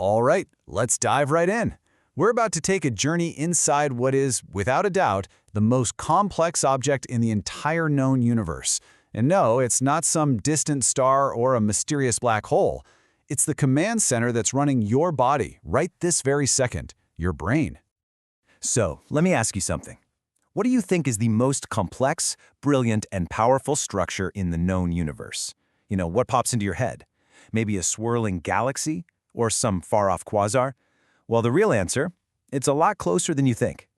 All right, let's dive right in. We're about to take a journey inside what is, without a doubt, the most complex object in the entire known universe. And no, it's not some distant star or a mysterious black hole. It's the command center that's running your body right this very second, your brain. So, let me ask you something. What do you think is the most complex, brilliant, and powerful structure in the known universe? What pops into your head? Maybe a swirling galaxy? Or some far-off quasar? Well, the real answer, it's a lot closer than you think.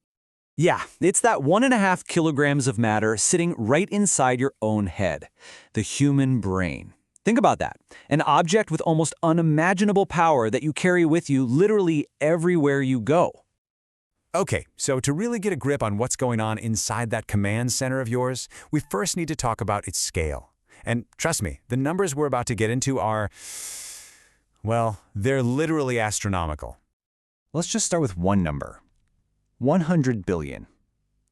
Yeah, it's that 1.5 kilograms of matter sitting right inside your own head, the human brain. Think about that, an object with almost unimaginable power that you carry with you literally everywhere you go. Okay, so to really get a grip on what's going on inside that command center of yours, we first need to talk about its scale. And trust me, the numbers we're about to get into are, well, they're literally astronomical. Let's just start with one number. 100 billion.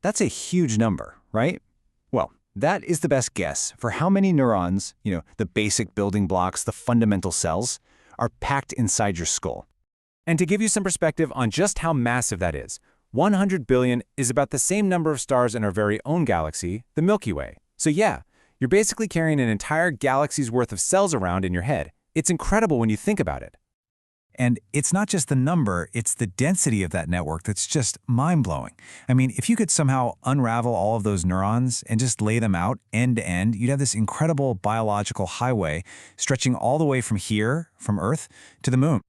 That's a huge number, right? Well, that is the best guess for how many neurons, the basic building blocks, the fundamental cells, are packed inside your skull. And to give you some perspective on just how massive that is, 100 billion is about the same number of stars in our very own galaxy, the Milky Way. So yeah, you're basically carrying an entire galaxy's worth of cells around in your head. It's incredible when you think about it. And it's not just the number, it's the density of that network that's just mind-blowing. I mean, if you could somehow unravel all of those neurons and just lay them out end to end, you'd have this incredible biological highway stretching all the way from here, from Earth, to the moon.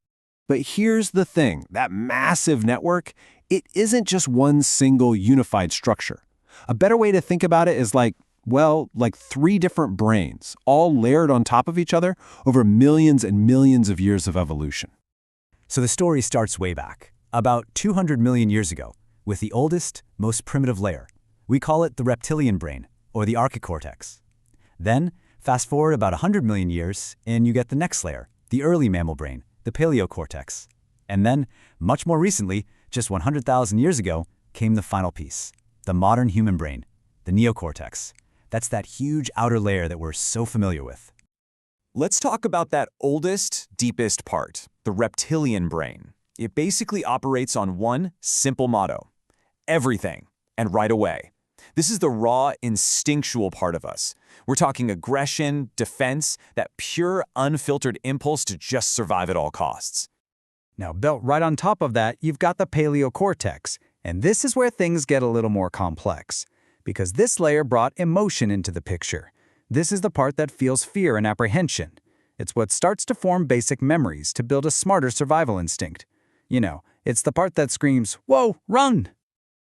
But here's the thing, that massive network, it isn't just one single unified structure. A better way to think about it is like 3 different brains, all layered on top of each other over millions and millions of years of evolution. So the story starts way back, about 200 million years ago, with the oldest, most primitive layer. We call it the reptilian brain, or the archicortex. Then, fast forward about 100 million years, and you get the next layer, the early mammal brain, the paleocortex. And then, much more recently, just 100,000 years ago, came the final piece, the modern human brain, the neocortex. That's that huge outer layer that we're so familiar with. Let's talk about that oldest, deepest part, the reptilian brain. It basically operates on one simple motto: everything, and right away. This is the raw, instinctual part of us. We're talking aggression, defense, that pure, unfiltered impulse to just survive at all costs. Now, built right on top of that, you've got the paleocortex, and this is where things get a little more complex, because this layer brought emotion into the picture. This is the part that feels fear and apprehension. It's what starts to form basic memories to build a smarter survival instinct. It's the part that screams, "Whoa, run!"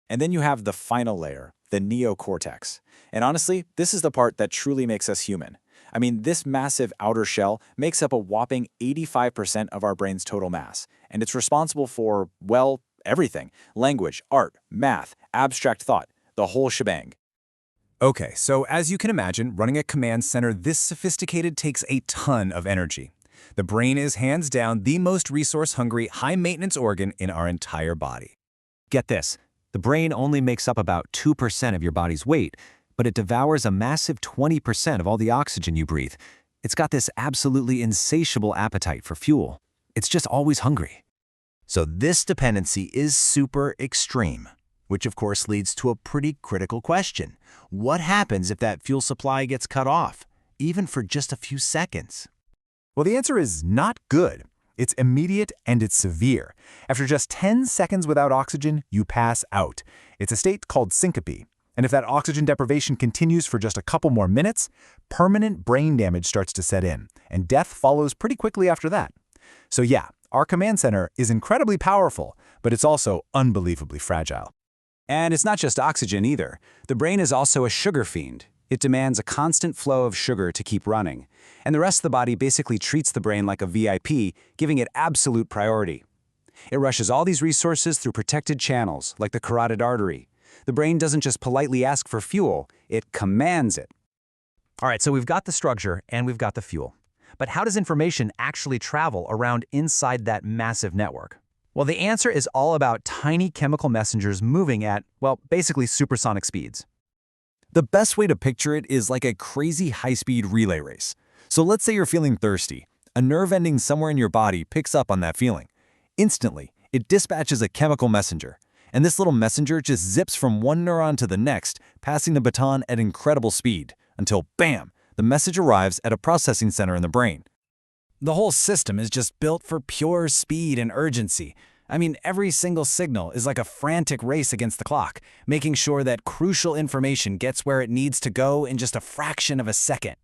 And then you have the final layer, the neocortex. And honestly, this is the part that truly makes us human. I mean, this massive outer shell makes up a whopping 85% of our brain's total mass, and it's responsible for, well, everything: language, art, math, abstract thought, the whole shebang. Okay, so as you can imagine, running a command center this sophisticated takes a ton of energy. The brain is hands down the most resource-hungry, high-maintenance organ in our entire body. Get this, the brain only makes up about 2% of your body's weight, but it devours a massive 20% of all the oxygen you breathe. It's got this absolutely insatiable appetite for fuel. It's just always hungry. So this dependency is super extreme, which of course leads to a pretty critical question. What happens if that fuel supply gets cut off, even for just a few seconds? Well, the answer is not good. It's immediate and it's severe. After just 10 seconds without oxygen, you pass out. It's a state called syncope. And if that oxygen deprivation continues for just a couple more minutes, permanent brain damage starts to set in, and death follows pretty quickly after that. So yeah, our command center is incredibly powerful, but it's also unbelievably fragile. And it's not just oxygen either. The brain is also a sugar fiend. It demands a constant flow of sugar to keep running. And the rest of the body basically treats the brain like a VIP, giving it absolute priority. It rushes all these resources through protected channels, like the carotid artery. The brain doesn't just politely ask for fuel, it commands it. All right, so we've got the structure and we've got the fuel. But how does information actually travel around inside that massive network? Well, the answer is all about tiny chemical messengers moving at, well, basically supersonic speeds. The best way to picture it is like a crazy high-speed relay race. So let's say you're feeling thirsty. A nerve ending somewhere in your body picks up on that feeling. Instantly, it dispatches a chemical messenger. And this little messenger just zips from one neuron to the next, passing the baton at incredible speed, until bam, the message arrives at a processing center in the brain. The whole system is just built for pure speed and urgency. I mean, every single signal is like a frantic race against the clock, making sure that crucial information gets where it needs to go in just a fraction of a second.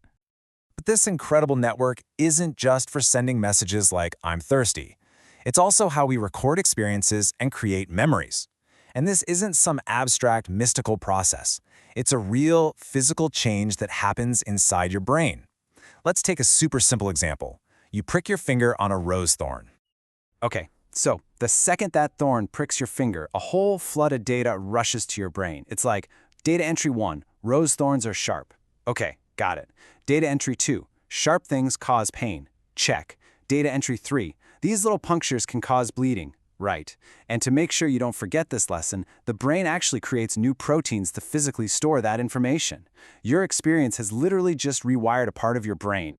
But this incredible network isn't just for sending messages like, "I'm thirsty." It's also how we record experiences and create memories. And this isn't some abstract, mystical process. It's a real, physical change that happens inside your brain. Let's take a super simple example. You prick your finger on a rose thorn. Okay, so the second that thorn pricks your finger, a whole flood of data rushes to your brain. It's like, data entry 1, rose thorns are sharp. Okay, got it. Data entry 2, sharp things cause pain. Check. Data entry 3, these little punctures can cause bleeding. Right. And to make sure you don't forget this lesson, the brain actually creates new proteins to physically store that information. Your experience has literally just rewired a part of your brain.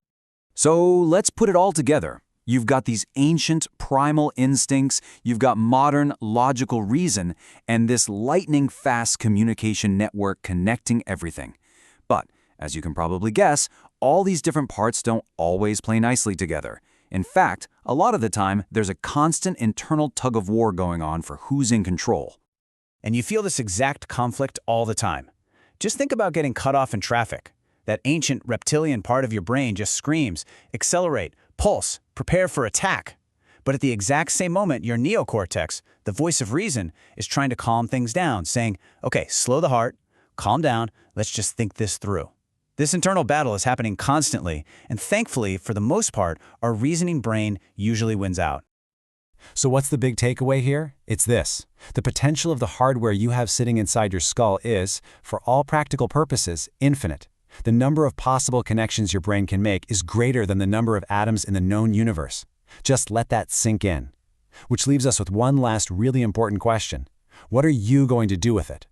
So let's put it all together. You've got these ancient primal instincts, you've got modern logical reason, and this lightning-fast communication network connecting everything. But, as you can probably guess, all these different parts don't always play nicely together. In fact, a lot of the time, there's a constant internal tug-of-war going on for who's in control. And you feel this exact conflict all the time. Just think about getting cut off in traffic. That ancient reptilian part of your brain just screams, accelerate, pulse, prepare for attack. But at the exact same moment, your neocortex, the voice of reason, is trying to calm things down, saying, okay, slow the heart, calm down, let's just think this through. This internal battle is happening constantly, and thankfully, for the most part, our reasoning brain usually wins out. So what's the big takeaway here? It's this. The potential of the hardware you have sitting inside your skull is, for all practical purposes, infinite. The number of possible connections your brain can make is greater than the number of atoms in the known universe. Just let that sink in. Which leaves us with one last really important question. What are you going to do with it?